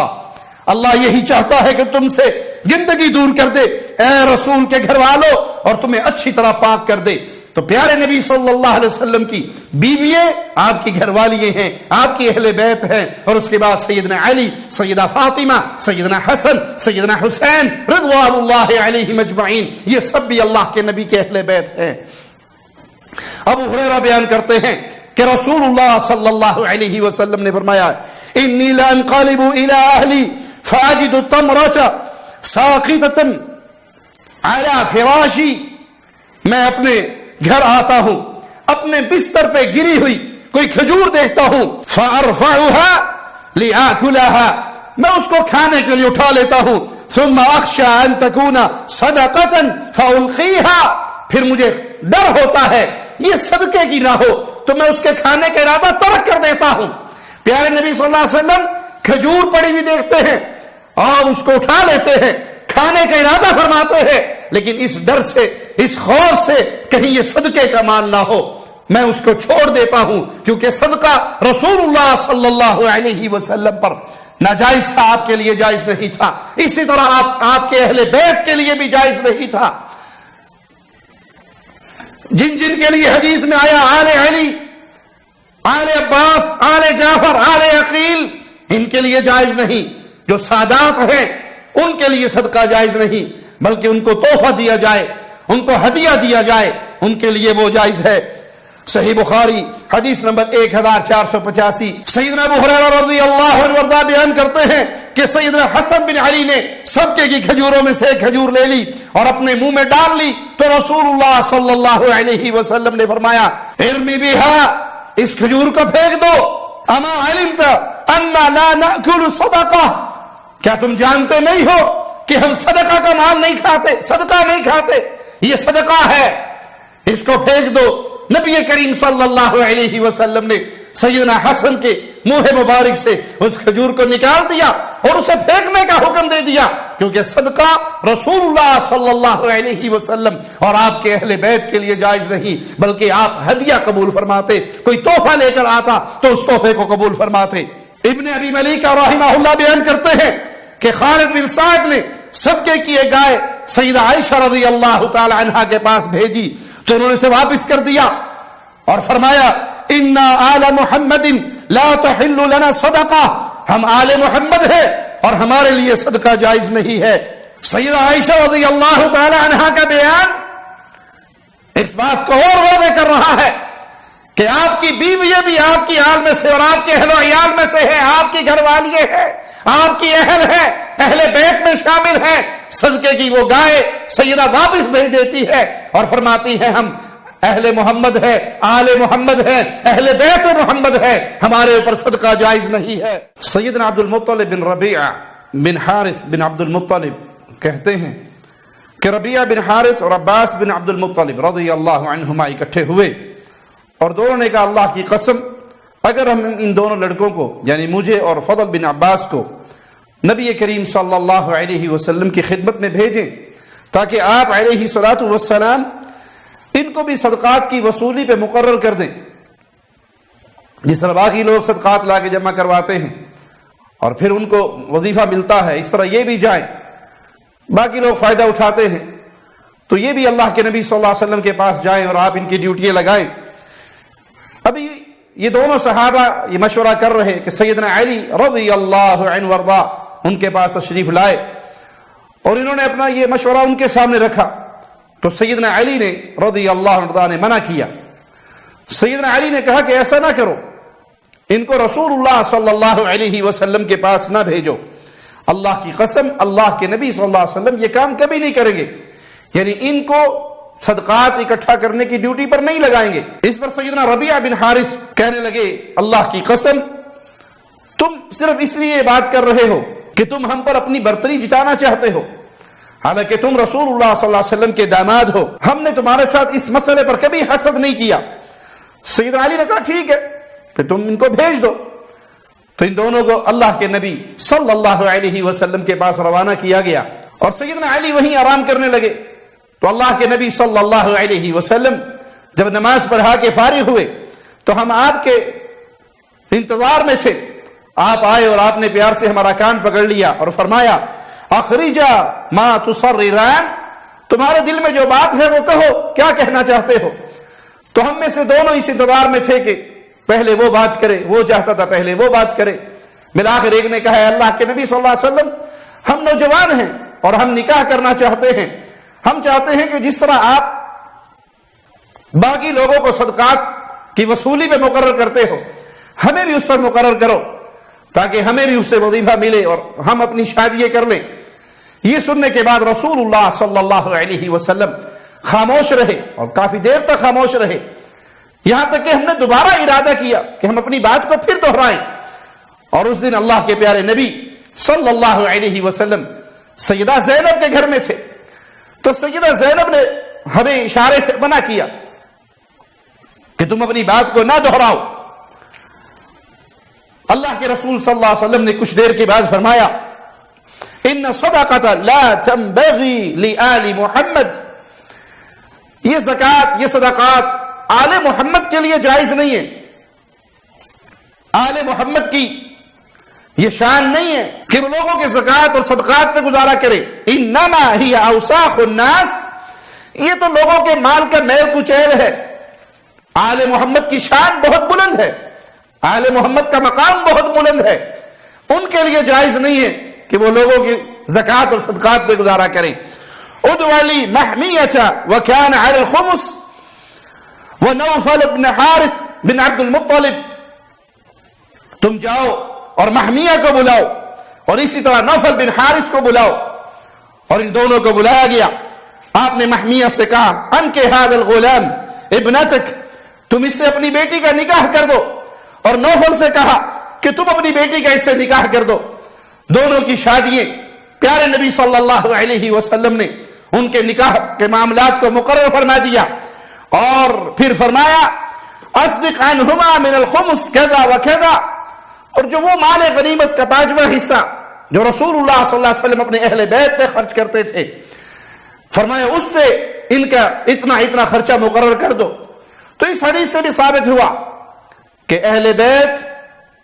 B: اللہ یہی چاہتا ہے کہ تم سے گندگی دور کر دے اے رسول کے گھر والوں اور تمہیں اچھی طرح پاک کر دے۔ تو پیارے نبی صلی اللہ علیہ وسلم کی بیوییں آپ کی گھر والی ہیں، آپ کی اہل بیت ہیں، اور اس کے بعد سیدنا علی، سیدہ فاطمہ، سیدنا حسن، سیدنا حسین رضوان اللہ علیہم اجمعین، یہ سب بھی اللہ کے نبی کے اہل بیت ہیں۔ ابو ہریرہ بیان کرتے ہیں کہ رسول اللہ صلی اللہ علیہ وسلم نے فرمایا انی لانقلب الی اہلی فاجد التمرة ساقطة على فراشی، میں اپنے گھر آتا ہوں اپنے بستر پہ گری ہوئی کوئی کھجور دیکھتا ہوں فارفعها لآكلها، میں اس کو کھانے کے لیے اٹھا لیتا ہوں ثم اخشى ان تكون صدقة فالقيها، پھر مجھے ڈر ہوتا ہے یہ صدقے کی نہ ہو تو میں اس کے کھانے کا ارادہ ترک کر دیتا ہوں۔ پیارے نبی صلی اللہ علیہ وسلم کھجور پڑی ہوئی دیکھتے ہیں اور اس کو اٹھا لیتے ہیں، کھانے کا ارادہ فرماتے ہیں، لیکن اس ڈر سے، اس خوف سے کہیں یہ صدقے کا مال نہ ہو میں اس کو چھوڑ دیتا ہوں، کیونکہ صدقہ رسول اللہ صلی اللہ علیہ وسلم پر ناجائز تھا، آپ کے لیے جائز نہیں تھا، اسی طرح آپ کے اہل بیت کے لیے بھی جائز نہیں تھا۔ جن کے لیے حدیث میں آیا آل علی، آل عباس، آل جعفر، آل عقیل، ان کے لیے جائز نہیں، جو سادات ہیں ان کے لیے صدقہ جائز نہیں، بلکہ ان کو تحفہ دیا جائے، ان کو ہدیہ دیا جائے، ان کے لیے وہ جائز ہے۔ صحیح بخاری حدیث نمبر 1485 سیدنا ابو ہریرہ رضی اللہ عنہ وارضاہ بیان کرتے ہیں کہ سیدنا حسن بن علی نے صدقے کی کھجوروں میں سے ایک کھجور لے لی اور اپنے منہ میں ڈال لی، تو رسول اللہ صلی اللہ علیہ وسلم نے فرمایا ارمی بہا، اس کھجور کو پھینک دو، اما علمت انا لا ناکل صدقہ، کیا تم جانتے نہیں ہو کہ ہم صدقہ کا مال نہیں کھاتے، صدقہ نہیں کھاتے، یہ صدقہ ہے، اس کو پھینک دو۔ نبی کریم صلی اللہ علیہ وسلم نے سیدنا حسن کے منہ مبارک سے اس کھجور کو نکال دیا اور اسے پھینکنے کا حکم دے دیا، کیونکہ صدقہ رسول اللہ صلی اللہ علیہ وسلم اور آپ کے اہل بیت کے لیے جائز نہیں، بلکہ آپ ہدیہ قبول فرماتے، کوئی تحفہ لے کر آتا تو اس تحفے کو قبول فرماتے۔ ابن ابی ملیکہ رحمہ اللہ بیان کرتے ہیں کہ خالد بن سعد نے صدقے کی ایک گائے سیدہ عائشہ رضی اللہ تعالی عنہا کے پاس بھیجی تو انہوں نے اسے واپس کر دیا اور فرمایا انا آل محمد لا تحل لنا صدقہ، ہم آل محمد ہیں اور ہمارے لیے صدقہ جائز نہیں ہے۔ سیدہ عائشہ رضی اللہ تعالی عنہا کا بیان اس بات کو اور واضح کر رہا ہے کہ آپ کی بیوی بھی آپ کی آل میں سے اور آپ کے اہل و عیال میں سے ہے، آپ کی گھر والی ہے، آپ کی اہل ہے، اہل بیت میں شامل ہے۔ صدقے کی وہ گائے سیدہ واپس بھیج دیتی ہے اور فرماتی ہے ہم اہل محمد ہے، آل محمد ہے، اہل بیت محمد ہے، ہمارے اوپر صدقہ جائز نہیں ہے۔ سیدنا عبد المطلب بن ربیعہ بن حارث بن عبد المطلب کہتے ہیں کہ ربیعہ بن حارث اور عباس بن عبد المطلب رضی اللہ عنہما اکٹھے ہوئے اور دونوں نے کہا اللہ کی قسم اگر ہم ان دونوں لڑکوں کو یعنی مجھے اور فضل بن عباس کو نبی کریم صلی اللہ علیہ وسلم کی خدمت میں بھیجیں تاکہ آپ علیہ الصلوۃ والسلام ان کو بھی صدقات کی وصولی پہ مقرر کر دیں، جس طرح باقی لوگ صدقات لا کے جمع کرواتے ہیں اور پھر ان کو وظیفہ ملتا ہے، اس طرح یہ بھی جائیں، باقی لوگ فائدہ اٹھاتے ہیں، تو یہ بھی اللہ کے نبی صلی اللہ علیہ وسلم کے پاس جائیں اور آپ ان کی ڈیوٹیاں لگائیں۔ ابھی یہ دونوں صحابہ یہ مشورہ کر رہے کہ سیدنا علی رضی اللہ عنہ وارضا ان کے پاس تشریف لائے اور انہوں نے اپنا یہ مشورہ ان کے سامنے رکھا، تو سیدنا علی نے رضی اللہ عنہ نے منع کیا۔ سیدنا علی نے کہا کہ ایسا نہ کرو، ان کو رسول اللہ صلی اللہ علیہ وسلم کے پاس نہ بھیجو، اللہ کی قسم اللہ کے نبی صلی اللہ علیہ وسلم یہ کام کبھی نہیں کریں گے، یعنی ان کو صدقات اکٹھا کرنے کی ڈیوٹی پر نہیں لگائیں گے۔ اس پر سیدنا ربیعہ بن حارث کہنے لگے اللہ کی قسم تم صرف اس لیے بات کر رہے ہو کہ تم ہم پر اپنی برتری جتانا چاہتے ہو، حالانکہ تم رسول اللہ صلی اللہ علیہ وسلم کے داماد ہو، ہم نے تمہارے ساتھ اس مسئلے پر کبھی حسد نہیں کیا۔ سیدنا علی نے کہا ٹھیک ہے پھر تم ان کو بھیج دو، تو ان دونوں کو اللہ کے نبی صلی اللہ علیہ وسلم کے پاس روانہ کیا گیا اور سیدنا علی وہیں آرام کرنے لگے۔ تو اللہ کے نبی صلی اللہ علیہ وسلم جب نماز پڑھا کے فارغ ہوئے تو ہم آپ کے انتظار میں تھے، آپ آئے اور آپ نے پیار سے ہمارا کان پکڑ لیا اور فرمایا اخرجا ما تسرران، تمہارے دل میں جو بات ہے وہ کہو، کیا کہنا چاہتے ہو؟ تو ہم میں سے دونوں اس انتظار میں تھے کہ پہلے وہ بات کرے، وہ چاہتا تھا پہلے وہ بات کرے، بالآخر ایک نے کہا ہے اللہ کے نبی صلی اللہ علیہ وسلم ہم نوجوان ہیں اور ہم نکاح کرنا چاہتے ہیں، ہم چاہتے ہیں کہ جس طرح آپ باقی لوگوں کو صدقات کی وصولی پہ مقرر کرتے ہو ہمیں بھی اس پر مقرر کرو تاکہ ہمیں بھی اس سے وظیفہ ملے اور ہم اپنی شادیاں کر لیں۔ یہ سننے کے بعد رسول اللہ صلی اللہ علیہ وسلم خاموش رہے اور کافی دیر تک خاموش رہے، یہاں تک کہ ہم نے دوبارہ ارادہ کیا کہ ہم اپنی بات کو پھر دہرائیں، اور اس دن اللہ کے پیارے نبی صلی اللہ علیہ وسلم سیدہ زینب کے گھر میں تھے، تو سیدہ زینب نے ہمیں اشارے سے منع کیا کہ تم اپنی بات کو نہ دہراؤ۔ اللہ کے رسول صلی اللہ علیہ وسلم نے کچھ دیر کے بعد فرمایا ان صدقۃ لا تنبغی لآل محمد، یہ زکوٰۃ یہ صدقات آل محمد کے لیے جائز نہیں ہے، آل محمد کی یہ شان نہیں ہے کہ وہ لوگوں کے زکوٰۃ اور صدقات پہ گزارا کرے، انما ہی اوساخ الناس، یہ تو لوگوں کے مال کا میل کچیل ہے، آل محمد کی شان بہت بلند ہے، آل محمد کا مقام بہت بلند ہے، ان کے لیے جائز نہیں ہے کہ وہ لوگوں کی زکوٰۃ اور صدقات پہ گزارا کریں۔ ادعو لی محمیۃ وکان علی الخمس ونوفل بن حارث بن عبد المطلب، تم جاؤ اور محمیہ کو بلاؤ اور اسی طرح نوفل بن حارث کو بلاؤ، اور ان دونوں کو بلایا گیا۔ آپ نے محمیہ سے کہا انکح ھذا الغلام ابنتک، تم اس سے اپنی بیٹی کا نکاح کر دو، اور نوفل سے کہا کہ تم اپنی بیٹی کا اس سے نکاح کر دو۔ دونوں کی شادیاں پیارے نبی صلی اللہ علیہ وسلم نے ان کے نکاح کے معاملات کو مقرر فرما دیا، اور پھر فرمایا اصدق عنہما من الخمس کذا وکذا، اور جو وہ مال غنیمت کا 5واں حصہ جو رسول اللہ صلی اللہ علیہ وسلم اپنے اہل بیت پہ خرچ کرتے تھے، فرمایا اس سے ان کا اتنا خرچہ مقرر کر دو۔ تو اس حدیث سے بھی ثابت ہوا کہ اہل بیت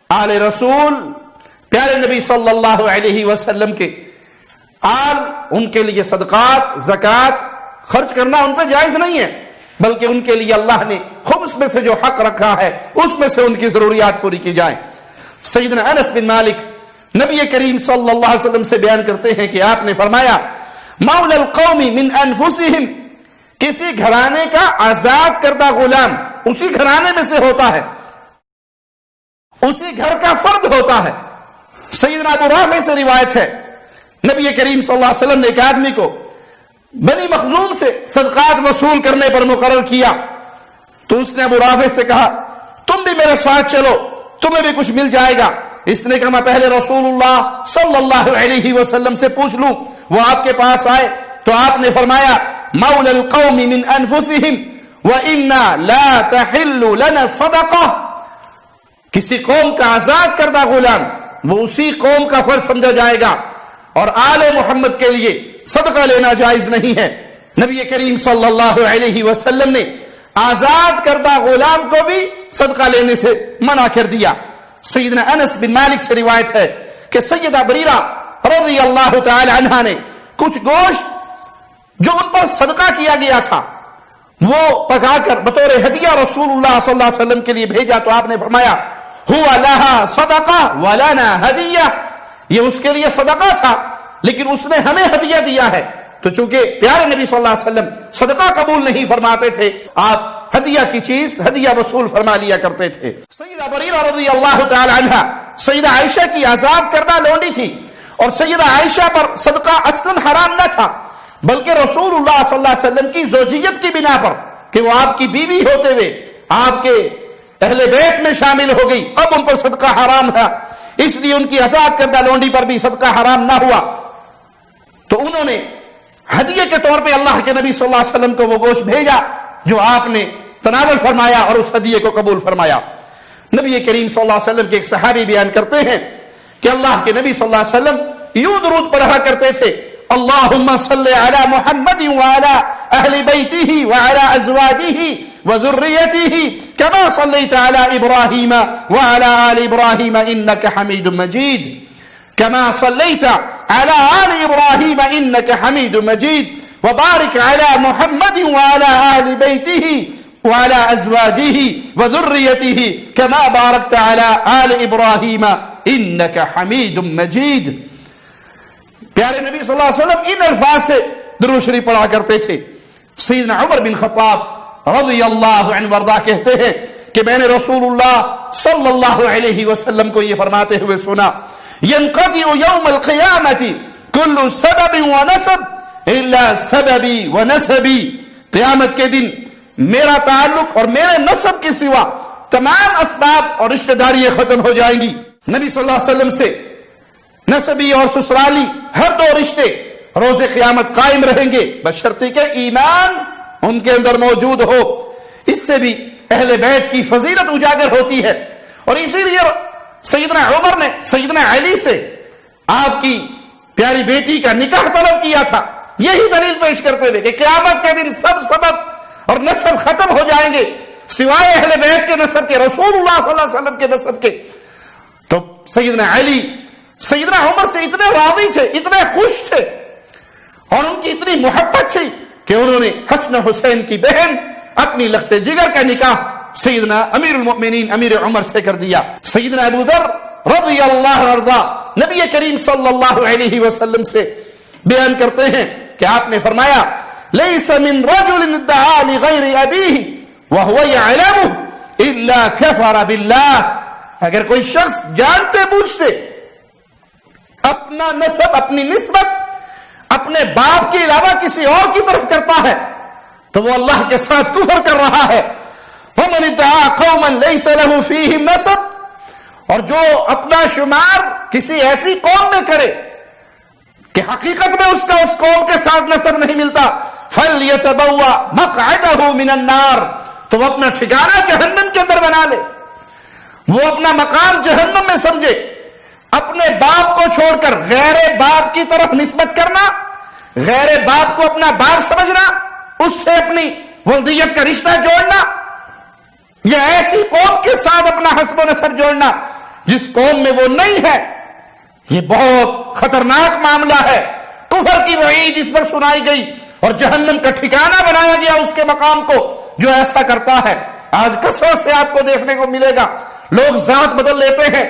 B: آل رسول پیارے نبی صلی اللہ علیہ وسلم کے آل، ان کے لیے صدقات زکوٰۃ خرچ کرنا ان پہ جائز نہیں ہے، بلکہ ان کے لیے اللہ نے خمس میں سے جو حق رکھا ہے اس میں سے ان کی ضروریات پوری کی جائیں۔ سیدنا انس بن مالک نبی کریم صلی اللہ علیہ وسلم سے بیان کرتے ہیں کہ آپ نے فرمایا مولا القوم من انفسهم، کسی گھرانے کا آزاد کردہ غلام اسی گھرانے میں سے ہوتا ہے، اسی گھر کا فرد ہوتا ہے۔ سیدنا ابو رافع سے روایت ہے، نبی کریم صلی اللہ علیہ وسلم نے ایک آدمی کو بنی مخزوم سے صدقات وصول کرنے پر مقرر کیا، تو اس نے ابو رافع سے کہا تم بھی میرے ساتھ چلو، تمہیں بھی کچھ مل جائے گا۔ اس نے کہا میں پہلے رسول اللہ صلی اللہ علیہ وسلم سے پوچھ لوں۔ وہ آپ کے پاس آئے تو آپ نے فرمایا مولا القوم من انفسهم وَإِنَّا لَا تَحِلُّ لَنَا صَدَقَةً، کسی قوم کا آزاد کردہ غلام وہ اسی قوم کا فرض سمجھا جائے گا، اور آل محمد کے لیے صدقہ لینا جائز نہیں ہے۔ نبی کریم صلی اللہ علیہ وسلم نے آزاد کردہ غلام کو بھی صدقہ لینے سے منع کر دیا۔ سیدنا انس بن مالک سے روایت ہے کہ سیدہ بریرہ رضی اللہ تعالی عنہا نے کچھ گوشت جو ان پر صدقہ کیا گیا تھا وہ پکا کر بطور ہدیہ رسول اللہ صلی اللہ علیہ وسلم کے لیے بھیجا، تو آپ نے فرمایا ہوا لہا صدقہ ولنا ہدیہ، یہ اس کے لیے صدقہ تھا لیکن اس نے ہمیں ہدیہ دیا ہے۔ تو چونکہ پیارے نبی صلی اللہ علیہ وسلم صدقہ قبول نہیں فرماتے تھے، آپ ہدیہ کی چیز ہدیہ وصول فرما لیا کرتے تھے۔ سیدہ بریرہ رضی اللہ تعالی عنہا سیدہ عائشہ کی آزاد کردہ لونڈی تھی، اور سیدہ عائشہ پر صدقہ اصلاً حرام نہ تھا، بلکہ رسول اللہ صلی اللہ علیہ وسلم کی زوجیت کی بنا پر کہ وہ آپ کی بیوی ہوتے ہوئے آپ کے اہل بیت میں شامل ہو گئی، اب ان پر صدقہ حرام ہے، اس لیے ان کی آزاد کردہ لونڈی پر بھی صدقہ حرام نہ ہوا۔ تو انہوں نے ہدیے کے طور پہ اللہ کے نبی صلی اللہ علیہ وسلم کو وہ گوشت بھیجا جو آپ نے تناول فرمایا اور اس ہدیے کو قبول فرمایا۔ نبی کریم صلی اللہ علیہ وسلم کے ایک صحابی بیان کرتے ہیں کہ اللہ کے نبی صلی اللہ علیہ وسلم یوں درود پڑھا کرتے تھے اللہم صلی علی محمد وعلی اہل بیتہ وعلی ازواجہ وذریتہ کما صلیت علی ابراہیم وعلی آل ابراہیم انک حمید مجید كما صليت على آل إبراهيم إنك حميد مجيد وبارك على محمد وعلى آل بيته وعلى أزواجه وذريته كما باركت على آل إبراهيم إنك حميد مجيد۔ پیارے نبی صلی اللہ علیہ وسلم ان الفاظ سے درود شریف پڑھا کرتے تھے۔ سیدنا عمر بن خطاب رضی اللہ عنہ وارضاہ کہتے ہیں کہ میں نے رسول اللہ صلی اللہ علیہ وسلم کو یہ فرماتے ہوئے سنا ينقطع يوم القيامة كل سبب ونسب الا سببي ونسبي، قیامت کے دن میرا تعلق اور میرے نسب کے سوا تمام اسباب اور رشتہ داریاں ختم ہو جائیں گی۔ نبی صلی اللہ علیہ وسلم سے نسبی اور سسرالی ہر دو رشتے روز قیامت قائم رہیں گے بشرطے کہ ایمان ان کے اندر موجود ہو۔ اس سے بھی اہل بیت کی فضیلت اجاگر ہوتی ہے، اور اسی لیے سیدنا عمر نے سیدنا علی سے آپ کی پیاری بیٹی کا نکاح طلب کیا تھا، یہی دلیل پیش کرتے ہوئے کہ قیامت کے دن سب سبب اور نسب ختم ہو جائیں گے سوائے اہل بیت کے نسب کے، رسول اللہ صلی اللہ علیہ وسلم کے نسب کے۔ تو سیدنا علی سیدنا عمر سے اتنے راضی تھے، اتنے خوش تھے، اور ان کی اتنی محبت تھی کہ انہوں نے حسن حسین کی بہن اپنی لخت جگر کا نکاح سیدنا امیر المؤمنین امیر عمر سے کر دیا۔ سیدنا ابو ذر رضی اللہ عنہ نبی کریم صلی اللہ علیہ وسلم سے بیان کرتے ہیں کہ آپ نے فرمایا لیس من رجل ادعا لغیر ابیہ وهو يعلمه الا كفر باللہ، اگر کوئی شخص جانتے بوجھتے اپنا نسب اپنی نسبت اپنے باپ کے علاوہ کسی اور کی طرف کرتا ہے تو وہ اللہ کے ساتھ کفر کر رہا ہے۔ ومن ادعا قوما ليس له فيهم نسب، اور جو اپنا شمار کسی ایسی قوم میں کرے کہ حقیقت میں اس کا اس قوم کے ساتھ نسب نہیں ملتا، فَلْيَتَبَوَّ مَقْعَدَهُ مِنَ النَّارِ، تو وہ اپنا ٹھکانہ جہنم کے اندر بنا لے، وہ اپنا مقام جہنم میں سمجھے۔ اپنے باپ کو چھوڑ کر غیر باپ کی طرف نسبت کرنا، غیر باپ کو اپنا باپ سمجھنا، اس سے اپنی ولدیت کا رشتہ جوڑنا، یا ایسی قوم کے ساتھ اپنا حسب و نسب جوڑنا جس قوم میں وہ نہیں ہے، یہ بہت خطرناک معاملہ ہے۔ کفر کی وعید اس پر سنائی گئی اور جہنم کا ٹھکانہ بنایا گیا اس کے مقام کو جو ایسا کرتا ہے۔ آج کثرت سے آپ کو دیکھنے کو ملے گا لوگ ذات بدل لیتے ہیں،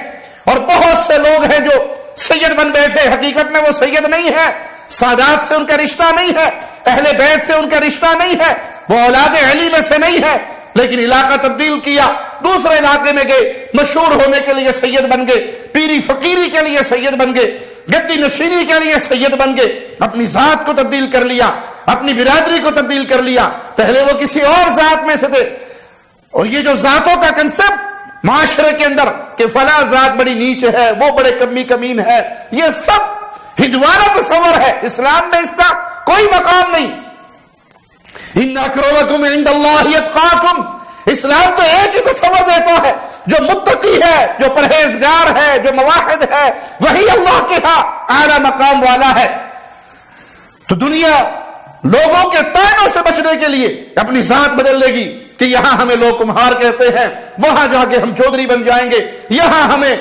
B: اور بہت سے لوگ ہیں جو سید بن بیٹھے، حقیقت میں وہ سید نہیں ہے، سادات سے ان کا رشتہ نہیں ہے، اہل بیت سے ان کا رشتہ نہیں ہے، وہ اولاد علی میں سے نہیں ہے، لیکن علاقہ تبدیل کیا، دوسرے علاقے میں گئے، مشہور ہونے کے لیے سید بن گئے، پیری فقیری کے لیے سید بن گئے، گدی نشینی کے لیے سید بن گئے، اپنی ذات کو تبدیل کر لیا، اپنی برادری کو تبدیل کر لیا، پہلے وہ کسی اور ذات میں سے تھے۔ اور یہ جو ذاتوں کا کنسپٹ معاشرے کے اندر کہ فلاں ذات بڑی نیچ ہے، وہ بڑے کمی کمین ہے، یہ سب ہندوانہ تصور ہے، اسلام میں اس کا کوئی مقام نہیں۔ ان اکرمکم عند اللہ اتقاکم، اسلام تو ایک ہی تصور دیتا ہے، جو متقی ہے، جو پرہیزگار ہے، جو موحد ہے، وہی اللہ کے ہاں اعلی مقام والا ہے۔ تو دنیا لوگوں کے طعنوں سے بچنے کے لیے اپنی ذات بدل لے گی کہ یہاں ہمیں لوگ کمہار کہتے ہیں، وہاں جا کے ہم چودھری بن جائیں گے، یہاں ہمیں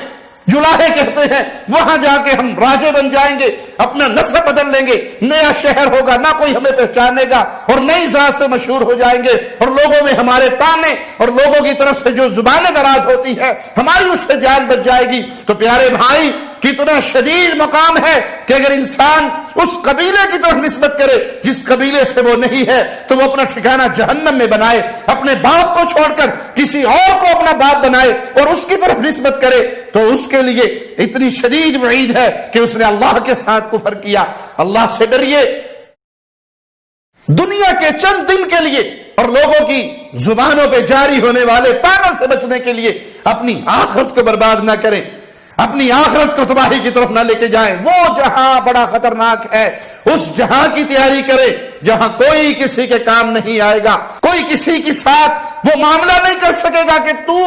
B: جلاہے کہتے ہیں، وہاں جا کے ہم راجے بن جائیں گے، اپنا نسب بدل لیں گے، نیا شہر ہوگا، نہ کوئی ہمیں پہچانے گا، اور نئی ذات سے مشہور ہو جائیں گے، اور لوگوں میں ہمارے تانے اور لوگوں کی طرف سے جو زبانیں دراز ہوتی ہے ہماری اس سے جان بچ جائے گی۔ تو پیارے بھائی، کتنا شدید مقام ہے کہ اگر انسان اس قبیلے کی طرف نسبت کرے جس قبیلے سے وہ نہیں ہے، تو وہ اپنا ٹھکانہ جہنم میں بنائے، اپنے باپ کو چھوڑ کر کسی اور کو اپنا باپ بنائے اور اس کی طرف نسبت کرے، تو اس کے لیے اتنی شدید وعید ہے کہ اس نے اللہ کے ساتھ کفر کیا۔ اللہ سے ڈریے، دنیا کے چند دن کے لیے اور لوگوں کی زبانوں پہ جاری ہونے والے طعنوں سے بچنے کے لیے اپنی آخرت کو برباد نہ کریں، اپنی آخرت کو تباہی کی طرف نہ لے کے جائیں۔ وہ جہاں بڑا خطرناک ہے، اس جہاں کی تیاری کرے جہاں کوئی کسی کے کام نہیں آئے گا، کوئی کسی کے ساتھ وہ معاملہ نہیں کر سکے گا کہ تو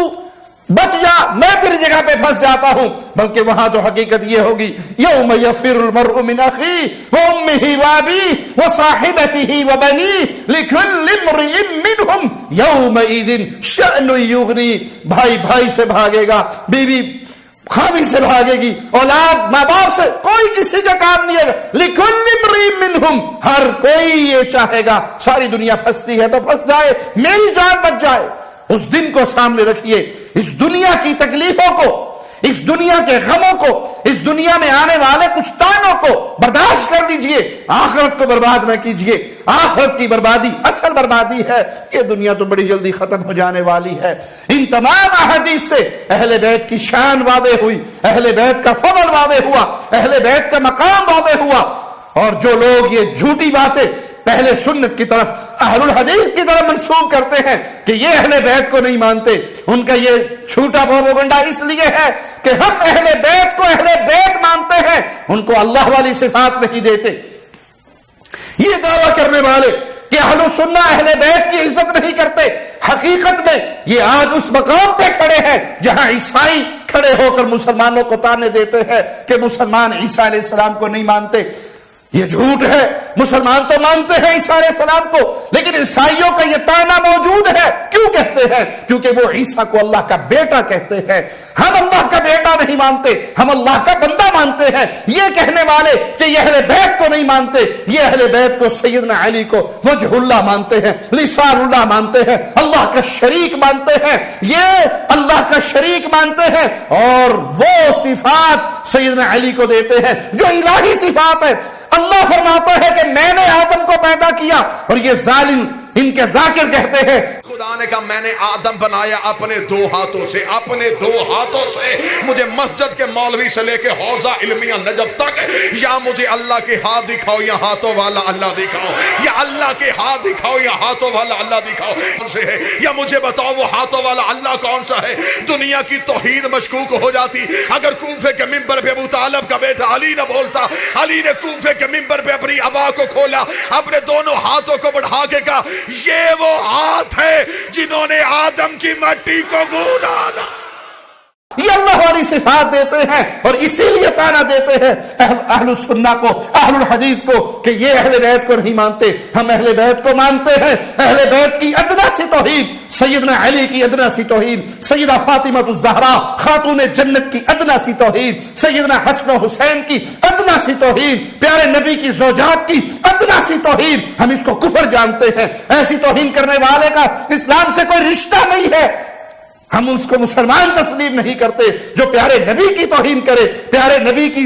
B: بچ جا، میں تیری جگہ پہ پھنس جاتا ہوں، بلکہ وہاں تو حقیقت یہ ہوگی یوم یفر المرء من اخیہ وامہ وابیہ وصاحبتہ وبنیہ لکل امرئ منہم یومئذ شأن یغنیہ۔ بھائی بھائی سے بھاگے گا، بیوی خامی سے بھاگے گی، اولاد ماں باپ سے، کوئی کسی کا کام نہیں ہے۔ لکل امرئ منہم، ہر کوئی یہ چاہے گا ساری دنیا پھنستی ہے تو پھنس جائے، میری جان بچ جائے۔ اس دن کو سامنے رکھیے، اس دنیا کی تکلیفوں کو، اس دنیا کے غموں کو، اس دنیا میں آنے والے کچھ طعنوں کو برداشت کر لیجئے، آخرت کو برباد نہ کیجئے۔ آخرت کی بربادی اصل بربادی ہے، یہ دنیا تو بڑی جلدی ختم ہو جانے والی ہے۔ ان تمام احادیث سے اہل بیت کی شان واضح ہوئی، اہل بیت کا فضل واضح ہوا، اہل بیت کا مقام واضح ہوا۔ اور جو لوگ یہ جھوٹی باتیں پہلے سنت کی طرف، اہل الحدیث کی طرف منسوب کرتے ہیں کہ یہ اہل بیت کو نہیں مانتے، ان کا یہ جھوٹا پروپیگنڈا اس لیے ہے کہ ہم اہل بیت کو اہل بیت مانتے ہیں، ان کو اللہ والی صفات نہیں دیتے۔ یہ دعویٰ کرنے والے کہ اہل سنہ اہل بیت کی عزت نہیں کرتے، حقیقت میں یہ آج اس مقام پہ کھڑے ہیں جہاں عیسائی کھڑے ہو کر مسلمانوں کو تانے دیتے ہیں کہ مسلمان عیسیٰ علیہ السلام کو نہیں مانتے۔ یہ جھوٹ ہے، مسلمان تو مانتے ہیں عیسیٰ علیہ السلام کو، لیکن عیسائیوں کا یہ طعنہ موجود ہے۔ کیوں کہتے ہیں؟ کیونکہ وہ عیسیٰ کو اللہ کا بیٹا کہتے ہیں۔ ہم اللہ کا بیٹا نہیں مانتے، ہم اللہ کا بندہ مانتے ہیں۔ یہ کہنے والے کہ یہ اہل بیت کو نہیں مانتے، یہ اہل بیت کو سیدنا علی کو وجہ اللہ مانتے ہیں، لسان اللہ مانتے ہیں، اللہ کا شریک مانتے ہیں، یہ اللہ کا شریک مانتے ہیں، اور وہ صفات سیدنا علی کو دیتے ہیں جو الہی صفات ہے۔ اللہ فرماتا ہے کہ میں نے آدم کو پیدا کیا، اور یہ ظالم ان کے ذاکر کہتے ہیں
E: خدا نے کہا میں نے آدم بنایا اپنے دو ہاتھوں سے، اپنے دو ہاتھوں سے۔ مجھے مسجد کے مولوی سے لے کے حوزہ علمیہ نجف تک یا مجھے اللہ کے ہاتھ دکھاؤ یا ہاتھوں والا اللہ دکھاؤ، یا اللہ کے ہاتھ دکھاؤ یا ہاتھوں والا اللہ دکھاؤ کون سے ہے، یا مجھے بتاؤ وہ ہاتھوں والا اللہ کون سا ہے۔ دنیا کی توحید مشکوک ہو جاتی اگر کوفے کے منبر پہ ابو طالب کا بیٹا علی نہ بولتا۔ علی نے کوفے کے منبر پہ اپنی ابا کو کھولا، اپنے دونوں ہاتھوں کو بڑھا کے کہا یہ وہ ہاتھ ہے جنہوں نے آدم کی مٹی کو گودا۔
B: یہ اللہ والی صفات دیتے ہیں، اور اسی لیے طعنہ دیتے ہیں اہل السنہ کو، اہل الحدیث کو کہ یہ اہل بیت کو نہیں مانتے۔ ہم اہل بیت کو مانتے ہیں، اہل بیت کی ادنا سی توحید، سیدنا علی کی ادنا سی توحید، سیدہ فاطمہ الزہرا خاتون جنت کی ادنا سی توحید، سیدنا حسن و حسین کی ادنا سی توحید، پیارے نبی کی زوجات کی ادنا سی توحید۔ ہم اس کو کفر جانتے ہیں، ایسی توہین کرنے والے کا اسلام سے کوئی رشتہ نہیں ہے، ہم اس کو مسلمان تسلیم نہیں کرتے۔ جو پیارے نبی کی توہین کرے، پیارے نبی کی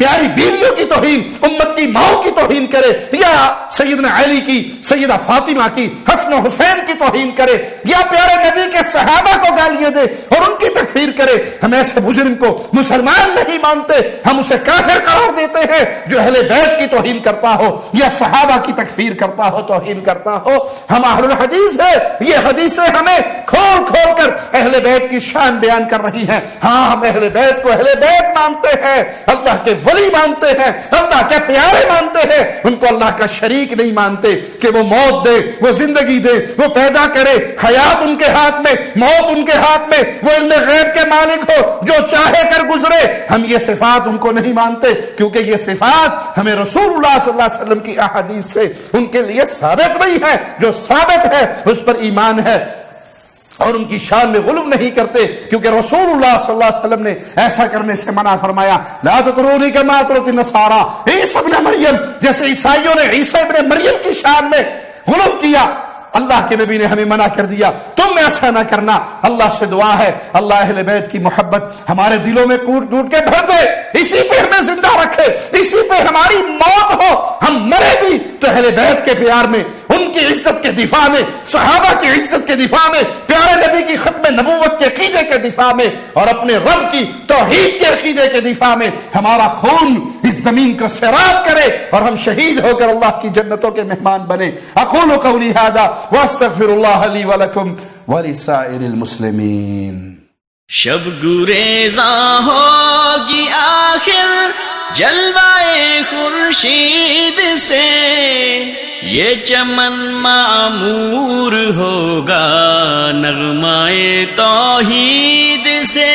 B: پیاری بیویوں کی توہین، امت کی ماؤں کی توہین کرے، یا سیدنا علی کی، سیدہ فاطمہ کی، حسن و حسین کی توہین کرے، یا پیارے نبی کے صحابہ کو گالیاں دے اور ان کی تکفیر کرے، ہم ایسے مجرم کو مسلمان نہیں مانتے، ہم اسے کافر قرار دیتے ہیں جو اہل بیت کی توہین کرتا ہو یا صحابہ کی تکفیر کرتا ہو، توہین کرتا ہو۔ ہم اہل الحدیث ہے، یہ حدیثیں ہمیں کھول کھول کر اہل بیت کی شان بیان کر رہی ہیں۔ ہاں ہم اہل بیت کو اہل بیت مانتے ہیں، اللہ کے ولی مانتے ہیں، اللہ کے پیارے مانتے ہیں، ان کو اللہ کا شریک نہیں مانتے کہ وہ موت دے، وہ زندگی دے، وہ پیدا کرے، حیات ان کے ہاتھ میں، موت ان کے ہاتھ میں، وہ علم غیب کے مالک ہو، جو چاہے کر گزرے۔ ہم یہ صفات ان کو نہیں مانتے کیونکہ یہ صفات ہمیں رسول اللہ صلی اللہ علیہ وسلم کی احادیث سے ان کے لیے ثابت نہیں ہے، جو ثابت ہے اس پر ایمان ہے اور ان کی شان میں غلو نہیں کرتے، کیونکہ رسول اللہ صلی اللہ علیہ وسلم نے ایسا کرنے سے منع فرمایا، لا تطرونی کما اطرت النصارى، عیسی ابن مریم، جیسے عیسائیوں نے عیسی ابن مریم کی شان میں غلو کیا، اللہ کے نبی نے ہمیں منع کر دیا، تم ایسا نہ کرنا۔ اللہ سے دعا ہے اللہ اہل بیت کی محبت ہمارے دلوں میں کوٹ کوٹ کے بھر دے، اسی پہ ہمیں زندہ رکھے، اسی پہ ہماری موت ہو، ہم مرے بھی تو اہل بیت کے پیار میں، ان کی عزت کے دفاع میں، صحابہ کی عزت کے دفاع میں، پیارے نبی کی ختم نبوت کے عقیدے کے دفاع میں، اور اپنے رب کی توحید کے عقیدے کے دفاع میں ہمارا خون اس زمین کو سیراب کرے اور ہم شہید ہو کر اللہ کی جنتوں کے مہمان بنے۔ اقول قولی ھذا واستغفر اللہ لی ولکم ولسائر المسلمین۔
F: شب گریزاں ہوگی آخر جلوائے خورشید سے، یہ چمن معمور ہوگا نغمائے توحید سے۔